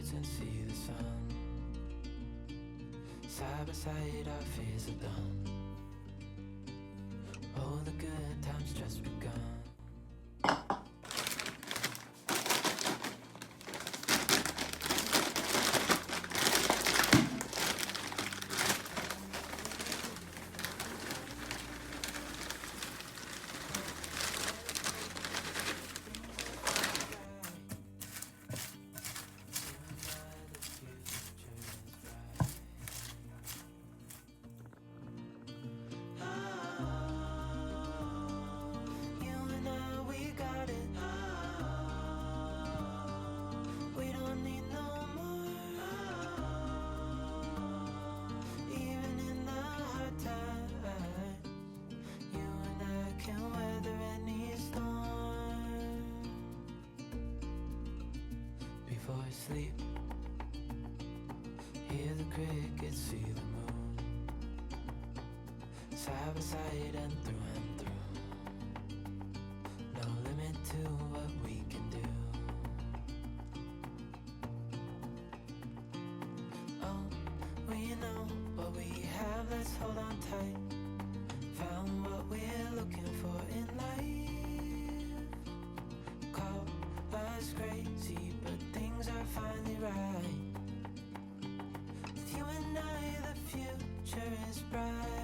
birds and see the sun. Side by side our fears are done. Oh, the good times just begun. Before I sleep, hear the crickets, see the moon. Side by side and through. No limit to what we can do. Oh, we know what we have, let's hold on tight. Found what we're looking for in life. Call us crazy, but things are finally right. With you and I, the future is bright.